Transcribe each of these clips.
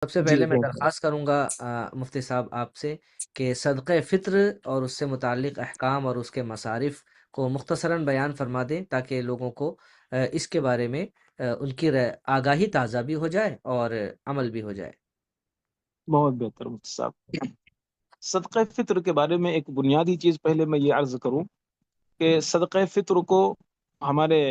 سب سے جی پہلے میں بہت بڑا۔ درخواست کروں گا مفتی صاحب آپ سے کہ صدقہ فطر اور اس سے متعلق احکام اور اس کے مصارف کو مختصراً بیان فرما دیں تاکہ لوگوں کو اس کے بارے میں ان کی آگاہی تازہ بھی ہو جائے اور عمل بھی ہو جائے۔ بہت بہتر مفتی صاحب۔ صدقہ فطر کے بارے میں ایک بنیادی چیز پہلے میں یہ عرض کروں کہ صدقہ فطر کو ہمارے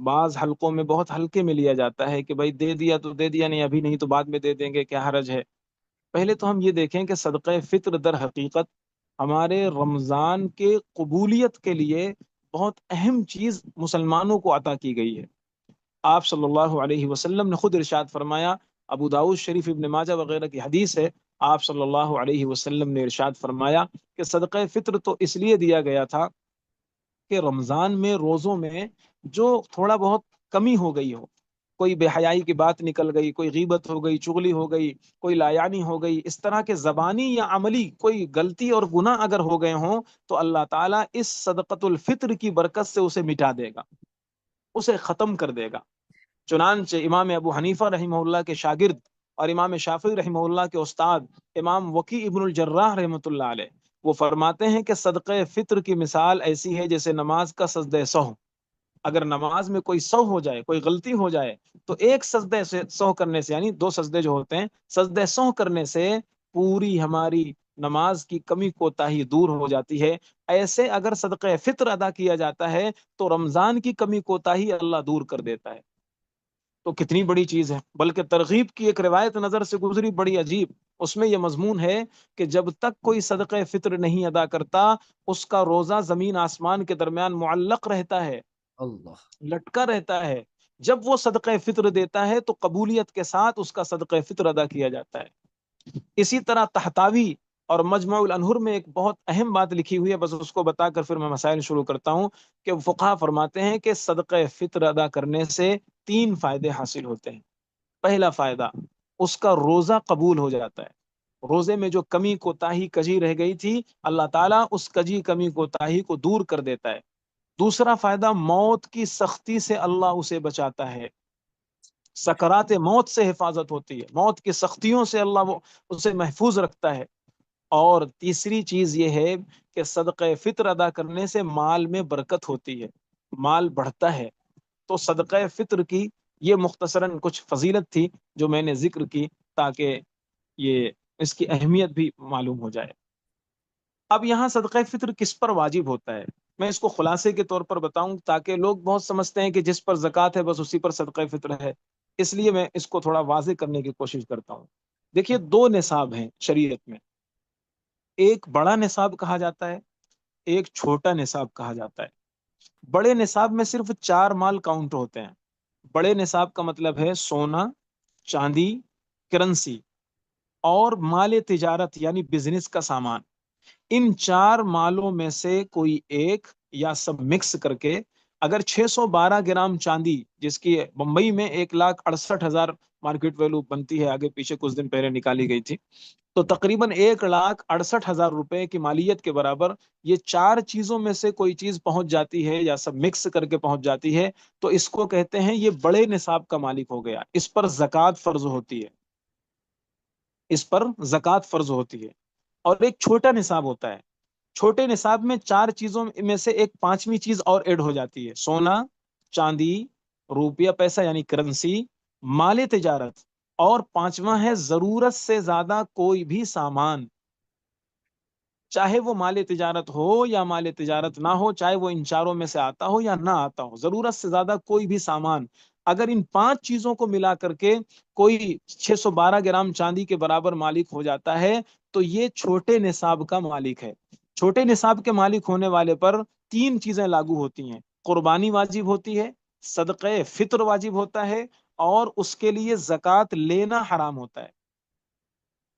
بعض حلقوں میں بہت ہلکے میں لیا جاتا ہے کہ بھائی دے دیا تو دے دیا، نہیں ابھی نہیں تو بعد میں دے دیں گے، کیا حرج ہے۔ پہلے تو ہم یہ دیکھیں کہ صدقہ فطر در حقیقت ہمارے رمضان کے قبولیت کے لیے بہت اہم چیز مسلمانوں کو عطا کی گئی ہے۔ آپ صلی اللہ علیہ وسلم نے خود ارشاد فرمایا، ابو داؤد شریف، ابن ماجہ وغیرہ کی حدیث ہے، آپ صلی اللہ علیہ وسلم نے ارشاد فرمایا کہ صدقہ فطر تو اس لیے دیا گیا تھا کہ رمضان میں روزوں میں جو تھوڑا بہت کمی ہو گئی ہو، کوئی بے حیائی کی بات نکل گئی، کوئی غیبت ہو گئی، چغلی ہو گئی، کوئی لایانی ہو گئی، اس طرح کے زبانی یا عملی کوئی غلطی اور گناہ اگر ہو گئے ہوں تو اللہ تعالیٰ اس صدقۃ الفطر کی برکت سے اسے مٹا دے گا، اسے ختم کر دے گا۔ چنانچہ امام ابو حنیفہ رحمہ اللہ کے شاگرد اور امام شافعی رحمہ اللہ کے استاد امام وکی ابن الجراح رحمۃ اللہ علیہ، وہ فرماتے ہیں کہ صدقہ فطر کی مثال ایسی ہے جیسے نماز کا سجدہ سہو۔ اگر نماز میں کوئی سہو ہو جائے، کوئی غلطی ہو جائے، تو ایک سجدہ سے سہو کرنے سے، یعنی دو سجدے جو ہوتے ہیں، سجدہ سہو کرنے سے پوری ہماری نماز کی کمی کوتاہی دور ہو جاتی ہے۔ ایسے اگر صدقہ فطر ادا کیا جاتا ہے تو رمضان کی کمی کوتاہی اللہ دور کر دیتا ہے۔ تو کتنی بڑی چیز ہے۔ بلکہ ترغیب کی ایک روایت نظر سے گزری بڑی عجیب، اس میں یہ مضمون ہے کہ جب تک کوئی صدقہ فطر نہیں ادا کرتا اس کا روزہ زمین آسمان کے درمیان معلق رہتا ہے، اللہ۔ لٹکا رہتا ہے۔ جب وہ صدقہ فطر دیتا ہے تو قبولیت کے ساتھ اس کا صدقہ فطر ادا کیا جاتا ہے۔ اسی طرح تحتاوی اور مجمع الانہر میں ایک بہت اہم بات لکھی ہوئی ہے، بس اس کو بتا کر پھر میں مسائل شروع کرتا ہوں، کہ فقہا فرماتے ہیں کہ صدقہ فطر ادا کرنے سے تین فائدے حاصل ہوتے ہیں۔ پہلا فائدہ، اس کا روزہ قبول ہو جاتا ہے۔ روزے میں جو کمی کوتاہی کجی رہ گئی تھی، اللہ تعالیٰ اس کجی کمی کوتاہی کو دور کر دیتا ہے۔ دوسرا فائدہ، موت کی سختی سے اللہ اسے بچاتا ہے، سکرات موت سے حفاظت ہوتی ہے، موت کی سختیوں سے اللہ وہ اسے محفوظ رکھتا ہے۔ اور تیسری چیز یہ ہے کہ صدقہ فطر ادا کرنے سے مال میں برکت ہوتی ہے، مال بڑھتا ہے۔ تو صدقہ فطر کی یہ مختصراً کچھ فضیلت تھی جو میں نے ذکر کی تاکہ یہ اس کی اہمیت بھی معلوم ہو جائے۔ اب یہاں صدقہ فطر کس پر واجب ہوتا ہے، میں اس کو خلاصے کے طور پر بتاؤں تاکہ لوگ بہت سمجھتے ہیں کہ جس پر زکوٰۃ ہے بس اسی پر صدقہ فطر ہے، اس لیے میں اس کو تھوڑا واضح کرنے کی کوشش کرتا ہوں۔ دیکھیے، دو نصاب ہیں شریعت میں، ایک بڑا نصاب کہا جاتا ہے، ایک چھوٹا نصاب کہا جاتا ہے۔ بڑے نصاب میں صرف چار مال کاؤنٹ ہوتے ہیں۔ بڑے نصاب کا مطلب ہے سونا، چاندی، کرنسی اور مال تجارت یعنی بزنس کا سامان۔ ان چار مالوں میں سے کوئی ایک یا سب مکس کر کے اگر 612 گرام چاندی، جس کی بمبئی میں 1,68,000 مارکیٹ ویلو بنتی ہے، آگے پیچھے کچھ دن پہلے نکالی گئی تھی، تو تقریباً 1,68,000 روپے کی مالیت کے برابر یہ چار چیزوں میں سے کوئی چیز پہنچ جاتی ہے یا سب مکس کر کے پہنچ جاتی ہے، تو اس کو کہتے ہیں یہ بڑے نصاب کا مالک ہو گیا، اس پر زکوٰۃ فرض ہوتی ہے، اس پر زکوٰۃ فرض ہوتی ہے۔ اور ایک چھوٹا نصاب ہوتا ہے، چھوٹے نصاب میں چار چیزوں میں سے ایک پانچویں چیز اور ایڈ ہو جاتی ہے، سونا، چاندی، روپیہ پیسہ یعنی کرنسی، مال تجارت، اور پانچواں ہے ضرورت سے زیادہ کوئی بھی سامان، چاہے وہ مال تجارت ہو یا مال تجارت نہ ہو، چاہے وہ ان چاروں میں سے آتا ہو یا نہ آتا ہو، ضرورت سے زیادہ کوئی بھی سامان اگر ان پانچ چیزوں کو ملا کر کے کوئی 612 گرام چاندی کے برابر مالک ہو جاتا ہے تو یہ چھوٹے نصاب کا مالک ہے۔ چھوٹے نصاب کے مالک ہونے والے پر تین چیزیں لاگو ہوتی ہیں، قربانی واجب ہوتی ہے، صدقہ فطر واجب ہوتا ہے، اور اس کے لیے زکوٰۃ لینا حرام ہوتا ہے۔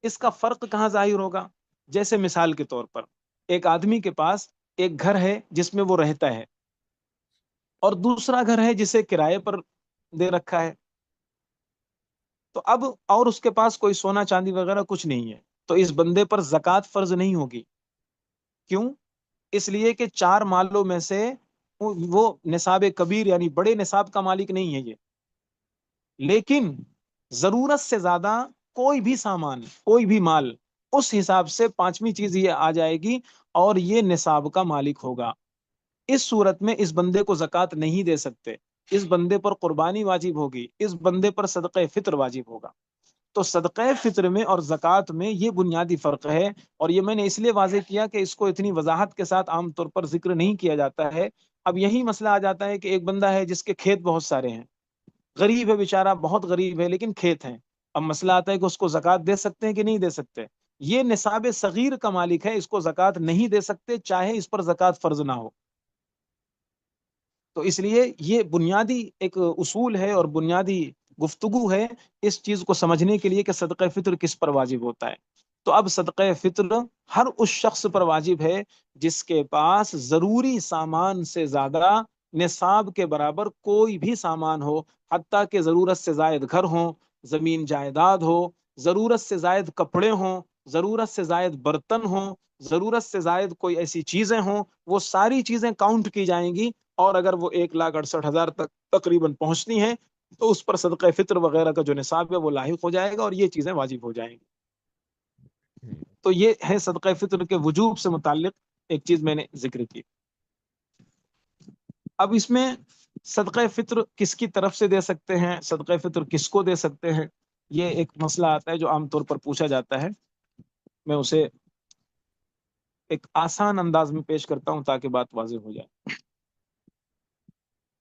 اس کا فرق کہاں ظاہر ہوگا؟ جیسے مثال کے طور پر ایک آدمی کے پاس ایک گھر ہے جس میں وہ رہتا ہے، اور دوسرا گھر ہے جسے کرائے پر دے رکھا ہے، تو اب اور اس کے پاس کوئی سونا چاندی وغیرہ کچھ نہیں ہے، تو اس بندے پر زکوٰۃ فرض نہیں ہوگی۔ کیوں؟ اس لیے کہ چار مالوں میں سے وہ نصاب کبیر یعنی بڑے نصاب کا مالک نہیں ہے یہ، لیکن ضرورت سے زیادہ کوئی بھی سامان، کوئی بھی مال، اس حساب سے پانچویں چیز یہ آ جائے گی اور یہ نصاب کا مالک ہوگا۔ اس صورت میں اس بندے کو زکوٰۃ نہیں دے سکتے، اس بندے پر قربانی واجب ہوگی، اس بندے پر صدقہ فطر واجب ہوگا۔ تو صدقہ فطر میں اور زکوٰۃ میں یہ بنیادی فرق ہے، اور یہ میں نے اس لیے واضح کیا کہ اس کو اتنی وضاحت کے ساتھ عام طور پر ذکر نہیں کیا جاتا ہے۔ اب یہی مسئلہ آ جاتا ہے کہ ایک بندہ ہے جس کے کھیت بہت سارے ہیں، غریب ہے بیچارہ، بہت غریب ہے لیکن کھیت ہیں، اب مسئلہ آتا ہے کہ اس کو زکوٰۃ دے سکتے ہیں کہ نہیں دے سکتے؟ یہ نصاب صغیر کا مالک ہے، اس کو زکوٰۃ نہیں دے سکتے چاہے اس پر زکوٰۃ فرض نہ ہو۔ تو اس لیے یہ بنیادی ایک اصول ہے اور بنیادی گفتگو ہے اس چیز کو سمجھنے کے لیے کہ صدقہ فطر کس پر واجب ہوتا ہے۔ تو اب صدقہ فطر ہر اس شخص پر واجب ہے جس کے پاس ضروری سامان سے زیادہ نصاب کے برابر کوئی بھی سامان ہو، حتیٰ کہ ضرورت سے زائد گھر ہوں، زمین جائیداد ہو، ضرورت سے زائد کپڑے ہوں، ضرورت سے زائد برتن ہوں، ضرورت سے زائد کوئی ایسی چیزیں ہوں، وہ ساری چیزیں کاؤنٹ کی جائیں گی، اور اگر وہ 1,68,000 تک تقریباً پہنچتی ہیں تو اس پر صدقہ فطر وغیرہ کا جو نصاب ہے وہ لاحق ہو جائے گا اور یہ چیزیں واجب ہو جائیں گی۔ تو یہ ہے صدقہ فطر کے وجوب سے متعلق ایک چیز میں نے ذکر کی۔ اب اس میں صدقہ فطر کس کی طرف سے دے سکتے ہیں، صدقہ فطر کس کو دے سکتے ہیں، یہ ایک مسئلہ آتا ہے جو عام طور پر پوچھا جاتا ہے۔ میں اسے ایک آسان انداز میں پیش کرتا ہوں تاکہ بات واضح ہو جائے۔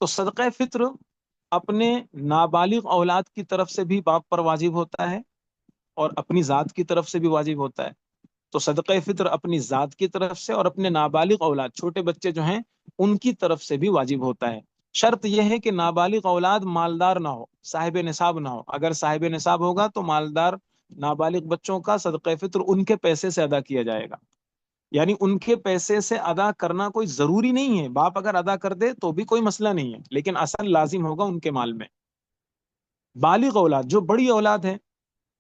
تو صدقہ فطر اپنے نابالغ اولاد کی طرف سے بھی باپ پر واجب ہوتا ہے اور اپنی ذات کی طرف سے بھی واجب ہوتا ہے۔ تو صدقہ فطر اپنی ذات کی طرف سے اور اپنے نابالغ اولاد، چھوٹے بچے جو ہیں، ان کی طرف سے بھی واجب ہوتا ہے۔ شرط یہ ہے کہ نابالغ اولاد مالدار نہ ہو، صاحب نصاب نہ ہو۔ اگر صاحب نصاب ہوگا تو مالدار نابالغ بچوں کا صدقہ فطر ان کے پیسے سے ادا کیا جائے گا، یعنی ان کے پیسے سے ادا کرنا کوئی ضروری نہیں ہے، باپ اگر ادا کر دے تو بھی کوئی مسئلہ نہیں ہے، لیکن اصل لازم ہوگا ان کے مال میں۔ بالغ اولاد جو بڑی اولاد ہے،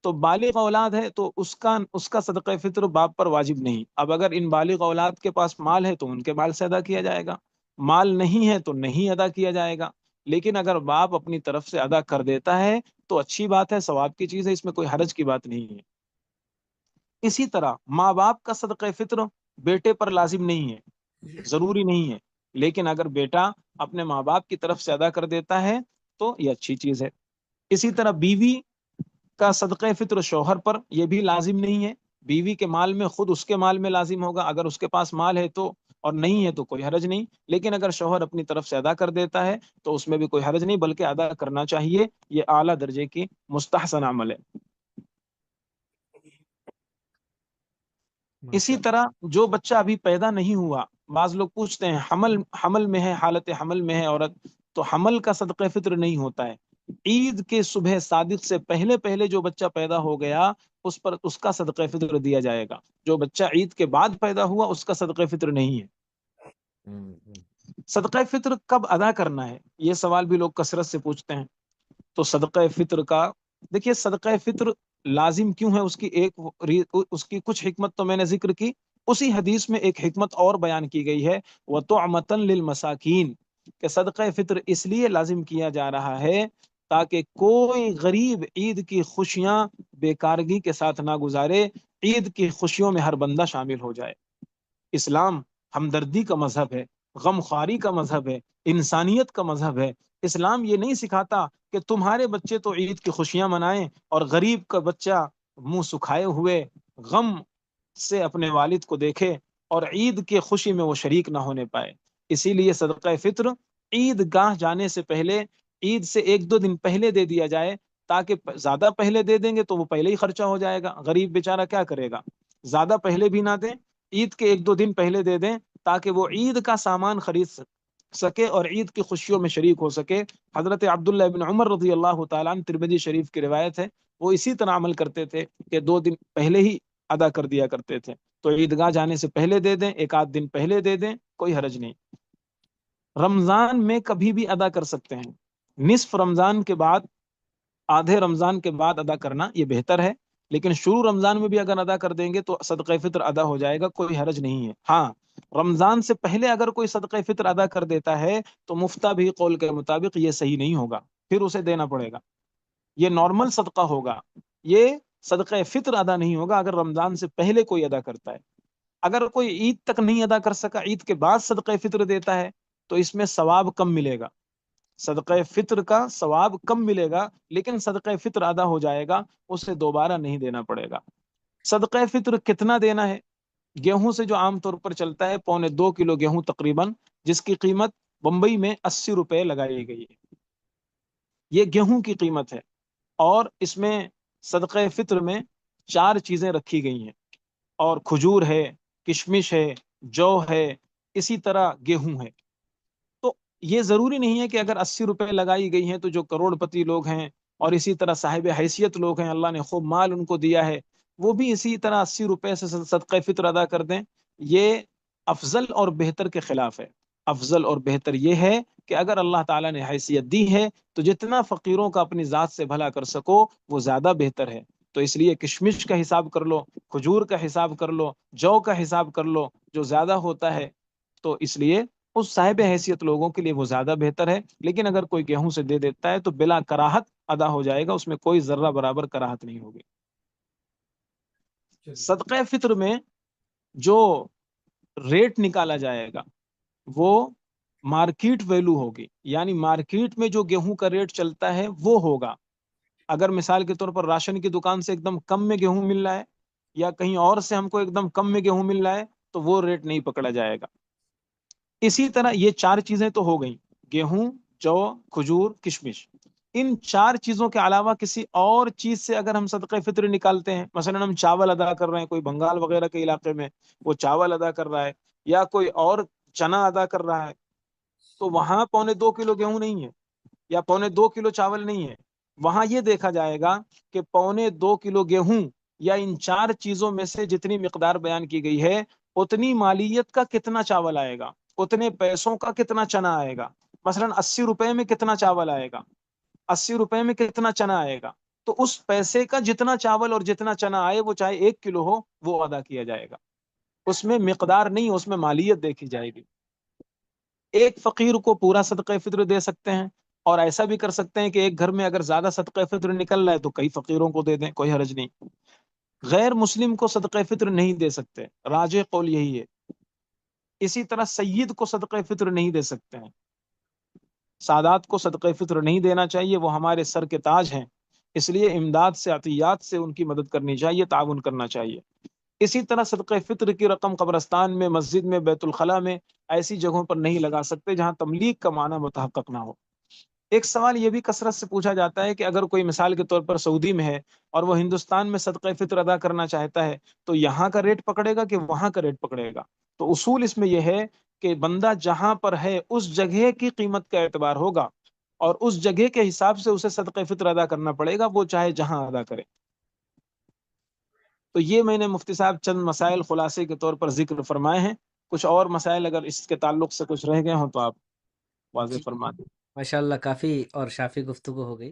تو بالغ اولاد ہے تو اس کا صدقہ فطر باپ پر واجب نہیں۔ اب اگر ان بالغ اولاد کے پاس مال ہے تو ان کے مال سے ادا کیا جائے گا، مال نہیں ہے تو نہیں ادا کیا جائے گا۔ لیکن اگر باپ اپنی طرف سے ادا کر دیتا ہے تو اچھی بات ہے، ثواب کی چیز ہے، اس میں کوئی حرج کی بات نہیں ہے۔ اسی طرح ماں باپ کا صدقہ فطر بیٹے پر لازم نہیں ہے، ضروری نہیں ہے، لیکن اگر بیٹا اپنے ماں باپ کی طرف سے ادا کر دیتا ہے تو یہ اچھی چیز ہے۔ اسی طرح بیوی کا صدقہ فطر شوہر پر یہ بھی لازم نہیں ہے، بیوی کے مال میں خود اس کے مال میں لازم ہوگا، اگر اس کے پاس مال ہے تو، اور نہیں ہے تو کوئی حرج نہیں، لیکن اگر شوہر اپنی طرف سے ادا کر دیتا ہے تو اس میں بھی کوئی حرج نہیں، بلکہ ادا کرنا چاہیے، یہ اعلیٰ درجے کی مستحسن عمل ہے۔ اسی ماشاء اللہ۔ طرح جو بچہ ابھی پیدا نہیں ہوا، بعض لوگ پوچھتے ہیں حمل میں ہے، حالت حمل میں ہے عورت، تو حمل کا صدقہ فطر نہیں ہوتا ہے۔ عید کے صبح صادق سے پہلے پہلے جو بچہ پیدا ہو گیا اس پر اس کا صدقہ فطر دیا جائے گا، جو بچہ عید کے بعد پیدا ہوا اس کا صدقہ فطر نہیں ہے۔ صدقہ فطر کب ادا کرنا ہے، یہ سوال بھی لوگ کثرت سے پوچھتے ہیں۔ تو صدقہ فطر کا دیکھیے، صدقہ فطر لازم کیوں ہے، اس کی کچھ حکمت تو میں نے ذکر کی، اسی حدیث میں ایک حکمت اور بیان کی گئی ہے، وَطُعْمَةً لِّلْمَسَاكِينَ، کہ صدقہ فطر اس لیے لازم کیا جا رہا ہے تاکہ کوئی غریب عید کی خوشیاں بیکارگی کے ساتھ نہ گزارے، عید کی خوشیوں میں ہر بندہ شامل ہو جائے۔ اسلام ہمدردی کا مذہب ہے، غم خواری کا مذہب ہے، انسانیت کا مذہب ہے۔ اسلام یہ نہیں سکھاتا کہ تمہارے بچے تو عید کی خوشیاں منائیں اور غریب کا بچہ منہ سکھائے ہوئے غم سے اپنے والد کو دیکھے اور عید کی خوشی میں وہ شریک نہ ہونے پائے۔ اسی لیے صدقہ فطر عید گاہ جانے سے پہلے، عید سے 1-2 دن پہلے دے دیا جائے، تاکہ زیادہ پہلے دے دیں گے تو وہ پہلے ہی خرچہ ہو جائے گا، غریب بیچارہ کیا کرے گا۔ زیادہ پہلے بھی نہ دیں، عید کے 1-2 دن پہلے دے دیں تاکہ وہ عید کا سامان خرید سکے اور عید کی خوشیوں میں شریک ہو سکے۔ حضرت عبداللہ بن عمر رضی اللہ تعالیٰ عنہ، ترمذی شریف کی روایت ہے، وہ اسی طرح عمل کرتے تھے کہ 2 دن پہلے ہی ادا کر دیا کرتے تھے۔ تو عیدگاہ جانے سے پہلے دے دیں، 1-8 دن پہلے دے دیں، کوئی حرج نہیں۔ رمضان میں کبھی بھی ادا کر سکتے ہیں، نصف رمضان کے بعد، آدھے رمضان کے بعد ادا کرنا یہ بہتر ہے، لیکن شروع رمضان میں بھی اگر ادا کر دیں گے تو صدقہ فطر ادا ہو جائے گا، کوئی حرج نہیں ہے۔ ہاں، رمضان سے پہلے اگر کوئی صدقہ فطر ادا کر دیتا ہے تو مفتہ بھی قول کے مطابق یہ صحیح نہیں ہوگا، پھر اسے دینا پڑے گا، یہ نارمل صدقہ ہوگا، یہ صدقہ فطر ادا نہیں ہوگا اگر رمضان سے پہلے کوئی ادا کرتا ہے. اگر کوئی عید تک نہیں ادا کر سکا، عید کے بعد صدقہ فطر دیتا ہے، تو اس میں ثواب کم ملے گا. صدقہ فطر کا ثواب کم ملے گا، لیکن صدقہ فطر ادا ہو جائے گا، اسے دوبارہ نہیں دینا پڑے گا. صدقہ فطر کتنا دینا ہے؟ گیہوں سے جو عام طور پر چلتا ہے 1.25 کلو گیہوں تقریباً، جس کی قیمت بمبئی میں 80 روپے لگائی گئی ہے. یہ گیہوں کی قیمت ہے، اور اس میں صدقہ فطر میں 4 چیزیں رکھی گئی ہیں، اور کھجور ہے، کشمش ہے، جو ہے، اسی طرح گیہوں ہے. تو یہ ضروری نہیں ہے کہ اگر 80 روپے لگائی گئی ہیں تو جو کروڑ پتی لوگ ہیں اور اسی طرح صاحب حیثیت لوگ ہیں، اللہ نے خوب مال ان کو دیا ہے، وہ بھی اسی طرح 80 روپے سے صدقہ فطر ادا کر دیں. یہ افضل اور بہتر کے خلاف ہے. افضل اور بہتر یہ ہے کہ اگر اللہ تعالیٰ نے حیثیت دی ہے تو جتنا فقیروں کا اپنی ذات سے بھلا کر سکو وہ زیادہ بہتر ہے. تو اس لیے کشمش کا حساب کر لو، کھجور کا حساب کر لو، جو کا حساب کر لو، جو زیادہ ہوتا ہے. تو اس لیے اس صاحب حیثیت لوگوں کے لیے وہ زیادہ بہتر ہے. لیکن اگر کوئی گیہوں سے دے دیتا ہے تو بلا کراہت ادا ہو جائے گا، اس میں کوئی ذرہ برابر کراہت نہیں ہوگی. صدقہ فطر میں جو ریٹ نکالا جائے گا وہ مارکیٹ ویلو ہوگی، یعنی مارکیٹ میں جو گیہوں کا ریٹ چلتا ہے وہ ہوگا. اگر مثال کے طور پر راشن کی دکان سے ایک دم کم میں گیہوں مل رہا ہے، یا کہیں اور سے ہم کو ایک دم کم میں گیہوں مل رہا ہے، تو وہ ریٹ نہیں پکڑا جائے گا. اسی طرح یہ 4 چیزیں تو ہو گئیں، گیہوں، جو، کھجور، کشمش. ان 4 چیزوں کے علاوہ کسی اور چیز سے اگر ہم صدقہ فطر نکالتے ہیں، مثلا ہم چاول ادا کر رہے ہیں، کوئی بنگال وغیرہ کے علاقے میں وہ چاول ادا کر رہا ہے، یا کوئی اور چنا ادا کر رہا ہے، تو وہاں 2.25 کلو گیہوں نہیں ہے، یا 2.25 کلو چاول نہیں ہے. وہاں یہ دیکھا جائے گا کہ 2.25 کلو گیہوں یا ان 4 چیزوں میں سے جتنی مقدار بیان کی گئی ہے اتنی مالیت کا کتنا چاول آئے گا، اتنے پیسوں کا کتنا چنا آئے گا. مثلا 80 روپے میں کتنا چاول آئے گا، 80 روپے میں کتنا چنا آئے گا، تو اس پیسے کا جتنا چاول اور جتنا چنا آئے، وہ چاہے 1 کلو ہو، وہ ادا کیا جائے گا. اس میں مقدار نہیں، اس میں مالیت دیکھی جائے گی. ایک فقیر کو پورا صدقہ فطر دے سکتے ہیں، اور ایسا بھی کر سکتے ہیں کہ ایک گھر میں اگر زیادہ صدقہ فطر نکل رہا ہے تو کئی فقیروں کو دے دیں، کوئی حرج نہیں. غیر مسلم کو صدقہ فطر نہیں دے سکتے، راجح قول یہی ہے. اسی طرح سید کو صدقہ فطر نہیں دے سکتے ہیں. سادات کو صدقہ فطر نہیں دینا چاہیے، وہ ہمارے سر کے تاج ہیں. اس لیے امداد سے، عطیات سے ان کی مدد کرنی چاہیے، تعاون کرنا چاہیے. اسی طرح صدقہ فطر کی رقم قبرستان میں، مسجد میں، بیت الخلاء میں، ایسی جگہوں پر نہیں لگا سکتے جہاں تملیغ کا معنی متحقق نہ ہو. ایک سوال یہ بھی کثرت سے پوچھا جاتا ہے کہ اگر کوئی مثال کے طور پر سعودی میں ہے اور وہ ہندوستان میں صدقہ فطر ادا کرنا چاہتا ہے، تو یہاں کا ریٹ پکڑے گا کہ وہاں کا ریٹ پکڑے گا؟ تو اصول اس میں یہ ہے کہ بندہ جہاں پر ہے اس جگہ کی قیمت کا اعتبار ہوگا، اور اس جگہ کے حساب سے اسے صدقہ فطر ادا کرنا پڑے گا، وہ چاہے جہاں ادا کرے. تو یہ میں نے مفتی صاحب چند مسائل خلاصے کے طور پر ذکر فرمائے ہیں. کچھ اور مسائل اگر اس کے تعلق سے کچھ رہ گئے ہوں تو آپ واضح جی فرما دیں. ماشاء اللہ، کافی اور شافی گفتگو ہو گئی.